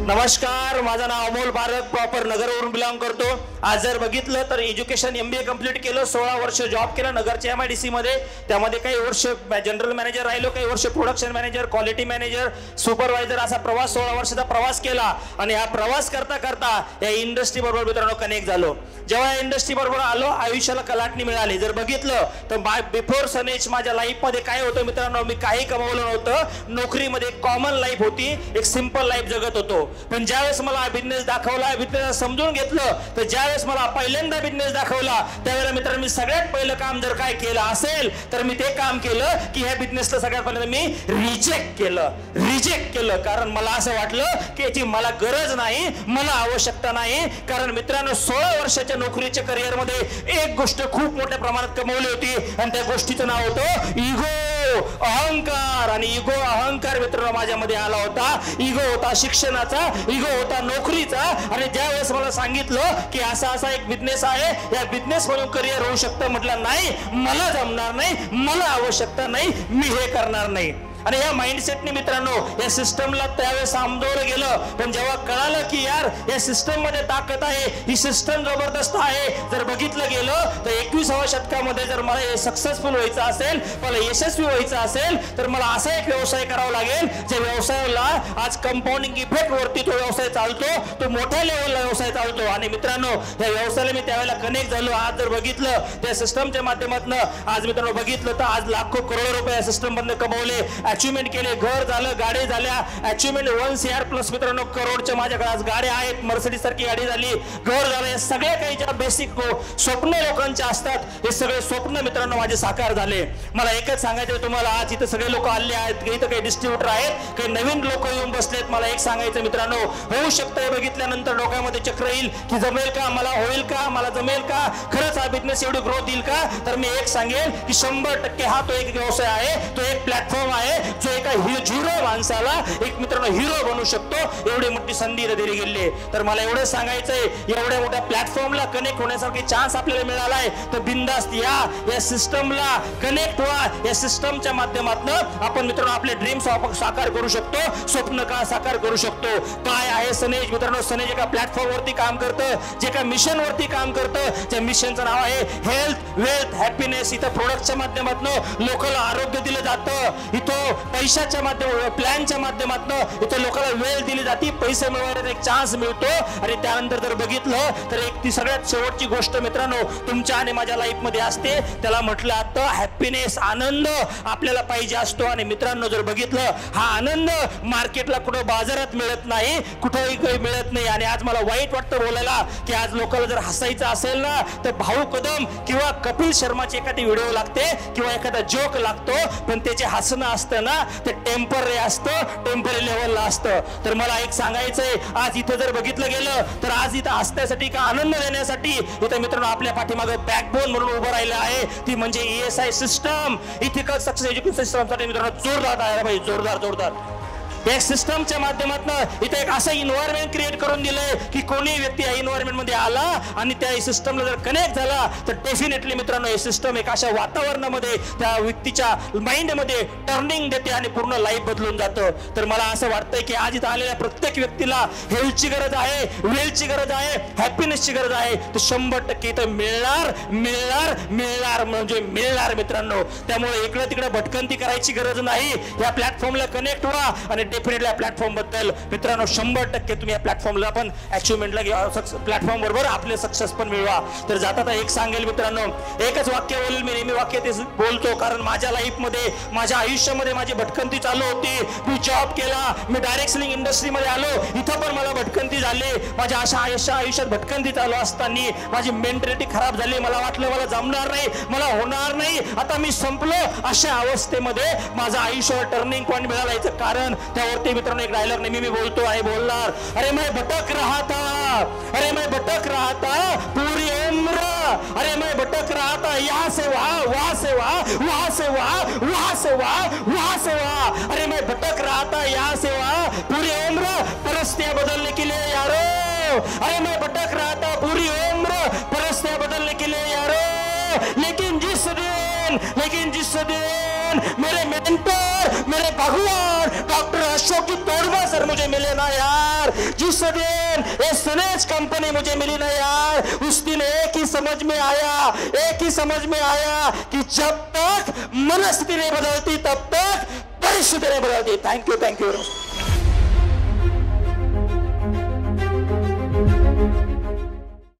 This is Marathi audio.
नमस्कार, माझं नाव अमोल पारख, प्रॉपर नगरवरून बिलॉंग करतो. आज जर बघितलं तर एज्युकेशन MBA कंप्लीट केलं, 16 वर्ष जॉब केला नगरच्या MIDC मध्ये. त्यामध्ये काही वर्ष जनरल मॅनेजर राहिलो, काही वर्ष production manager, quality manager, supervisor असा प्रवास 16 वर्षाचा प्रवास केला. आणि हा प्रवास करता करता या इंडस्ट्री बरोबर मित्रांनो कनेक्ट झालो. जेव्हा या इंडस्ट्री बरोबर आलो, आयुष्याला कलाटणी मिळाली. जर बघितलं तर बिफोर सनेज माझ्या लाईफमध्ये काय होतं मित्रांनो, मी काही कमवलं नव्हतं. नोकरीमध्ये कॉमन लाईफ होती, एक सिंपल लाईफ जगत होतो. पण ज्यावेळेस मला बिझनेस दाखवला, बिझनेस समजून घेतलं, तर ज्यावेळेस मला पहिल्यांदा बिझनेस दाखवला त्यावेळेला मित्रांनो मी सगळ्यात पहिलं काम जर काय केलं असेल तर मी ते काम केलं की ह्या बिझनेसला सगळ्यात पहिल्यांदा मी रिजेक्ट केलं. कारण मला असं वाटलं की याची मला गरज नाही, मला आवश्यकता नाही. कारण मित्रांनो 16 वर्षाच्या नोकरीच्या करिअर मध्ये एक गोष्ट खूप मोठ्या प्रमाणात कमवली होती आणि त्या गोष्टीचं नाव होतं इगो, अहंकार. आणि इगो अहंकार मित्रांनो माझ्यामध्ये आला होता. इगो होता शिक्षणाचा, इगो होता नोकरीचा. आणि ज्यावेळेस मला सांगितलं की असा एक बिझनेस आहे, या बिझनेस म्हणून करिअर होऊ शकतं, म्हटलं नाही, मला जमणार नाही, मला आवश्यकता नाही, मी हे करणार नाही. आणि या माइंडसेटने मित्रांनो या सिस्टमला त्यावेळेस सामोरं गेलं. पण जेव्हा कळालं की यार या सिस्टम मध्ये ताकद आहे, ही सिस्टम जबरदस्त आहे. जर बघितलं गेलं तर 21व्या शतकामध्ये जर मला सक्सेसफुल व्हायचं असेल, मला यशस्वी व्हायचं असेल, तर मला असा एक व्यवसाय करावा लागेल ज्या व्यवसायाला आज कंपाऊंडिंग इफेक्ट वरती तो व्यवसाय चालतो, तो मोठ्या लेवलला व्यवसाय चालतो. आणि मित्रांनो या व्यवसायाला मी त्यावेळेला कनेक्ट झालो. आज जर बघितलं त्या सिस्टमच्या माध्यमातून, आज मित्रांनो बघितलं तर आज लाखो करोडो रुपये सिस्टम मधून कमवले, अचिव्हमेंट केले, घर झालं, गाडी झाल्या, अचिव्हमेंट 1 CR प्लस मित्रांनो करोडच्या माझ्याकडे आज गाड्या आहेत, मर्सिडीज सारखी गाडी झाली, घर झालं. हे सगळे काही ज्या बेसिक स्वप्न लोकांचे असतात, हे सगळे स्वप्न मित्रांनो माझे साकार झाले. मला एकच सांगायचं तुम्हाला, आज इथे सगळे लोक आले आहेत, इथं काही डिस्ट्रीब्युटर आहेत, काही नवीन लोक येऊन बसलेत. मला एक सांगायचं मित्रांनो, होऊ शकतं बघितल्यानंतर डोक्यामध्ये चक्र येईल की जमेल का, मला होईल का, मला जमेल का, खरंच हा बिझनेस एवढी ग्रोथ येईल का. तर मी एक सांगेल की 100% हा तो एक व्यवसाय आहे, तो एक प्लॅटफॉर्म आहे जो एका झिरो माणसाला एक मित्रांनो हिरो बनवू शकतो. एवढी मोठी संधी दिली गेली. तर मला एवढं सांगायचंय, एवढ्या मोठ्या प्लॅटफॉर्मला कनेक्ट होण्यासाठी चान्स आपल्याला मिळालाय, तर बिंदास्त या सिस्टमला कनेक्ट व्हा. या सिस्टमच्या माध्यमातून आपण मित्रांनो आपले ड्रीम्स साकार करू शकतो, स्वप्न का साकार करू शकतो. काय आहे सनेज मित्रांनो, सनेज एका प्लॅटफॉर्म वरती काम करतं, जे एका मिशन वरती काम करतं. त्या मिशनचं नाव आहे हेल्थ, वेल्थ, हॅपीनेस. इथं प्रोडक्टच्या माध्यमातून लोकांना आरोग्य दिलं जातं, इथं पैशाच्या माध्यमातून, प्लॅनच्या माध्यमातून इथं लोकांना वेळ दिली जाते, पैसे मिळवण्याचा एक चान्स मिळतो. आणि त्यानंतर जर बघितलं तर एक ती सगळ्यात शेवटची गोष्ट मित्रांनो तुमच्या आणि माझ्या लाईफ मध्ये असते, त्याला म्हटलं जातं हॅपीनेस, आनंद आपल्याला पाहिजे असतो. आणि मित्रांनो जर बघितलं हा आनंद मार्केटला कुठं बाजारात मिळत नाही, कुठेही काही मिळत नाही. आणि आज मला वाईट वाटतं बोलायला की आज लोकांना जर हसायचं असेल ना तर भाऊ कदम किंवा कपिल शर्माची एखादी व्हिडिओ लागते किंवा एखादा जोक लागतो, पण त्याचे हसणं असतं ना ते टेम्पररी असतं, टेम्पररी लेवलला असतं. तर मला एक सांगायचंय, आज इथं जर बघितलं गेलं तर आज इथं हसण्यासाठी का आनंद देण्यासाठी इथं मित्रांनो आपल्या पाठीमागे बॅकबोन म्हणून उभं राहिलं आहे, ती म्हणजे ESI system, ethical success education सिस्टमसाठी मित्रांनो जोरदार आहे भाई, जोरदार. या सिस्टमच्या माध्यमातून इथे एक असं इन्व्हायरमेंट क्रिएट करून दिलंय की कोणी व्यक्ती या इन्व्हायरमेंट मध्ये आला आणि त्या सिस्टमला जर कनेक्ट झाला तर डेफिनेटली मित्रांनो हे सिस्टम एक अशा वातावरणामध्ये त्या व्यक्तीच्या माइंड मध्ये टर्निंग देते आणि पूर्ण लाईफ बदलून जातं. तर मला असं वाटतंय की आज इथं आलेल्या प्रत्येक व्यक्तीला हेल्थची गरज आहे, वेल्थची गरज आहे, हॅपीनेसची गरज आहे. तर 100% इथं मिळणार म्हणजे मिळणार मित्रांनो. त्यामुळे इकडे तिकडे भटकंती करायची गरज नाही. या प्लॅटफॉर्मला कनेक्ट व्हा आणि डेफिनेटली या प्लॅटफॉर्म बद्दल मित्रांनो 100% तुम्ही या प्लॅटफॉर्मला पण अचिव्हमेंटला प्लॅटफॉर्म बरोबर आपले सक्सेस पण मिळवा. तर जाता एक सांगेल मित्रांनो, एकच वाक्य बोलेल मी, नेहमी वाक्य ते बोलतो, कारण माझ्या लाईफ मध्ये, माझ्या आयुष्यामध्ये माझी भटकंती चालू होती. मी जॉब केला, मी डायरेक्ट सेलिंग इंडस्ट्रीमध्ये आलो, इथं पण मला भटकंती झाली. माझ्या आयुष्यात भटकंती चालू असताना माझी मेंटॅलिटी खराब झाली. मला वाटलं मला जमणार नाही, मला होणार नाही, आता मी संपलो. अशा अवस्थेमध्ये माझं आयुष्यावर टर्निंग पॉईंट मिळाला. याचं कारण त्यावरती मित्रांनो एक डायलॉग नेहमी मी बोलतो आहे, बोलणार, अरे मैं भटक रहा था पूरी उम्र, अरे मैं भटक रहा था यहाँ से वहाँ से वहाँ, अरे मैं भटक रहा था यहाँ से वहाँ पूरी उम्र परिस्थितियां बदलने के लिए यारो, अरे मैं भटक रहा था पूरी उम्र परिस्थितियां बदलने के लिए यारो, लेकिन जिस दिन मेरे मेंटर, मेरे भगवान डॉक्टर वर्षों की तोड़वा सर मुझे मिले ना यार, जिस दिन ये स्नेच कंपनी मुझे मिली ना यार, उस दिन एक ही समझ में आया कि जब तक मनस्थिति नहीं बदलती तब तक परिस्थिति नहीं बदलती। Thank you.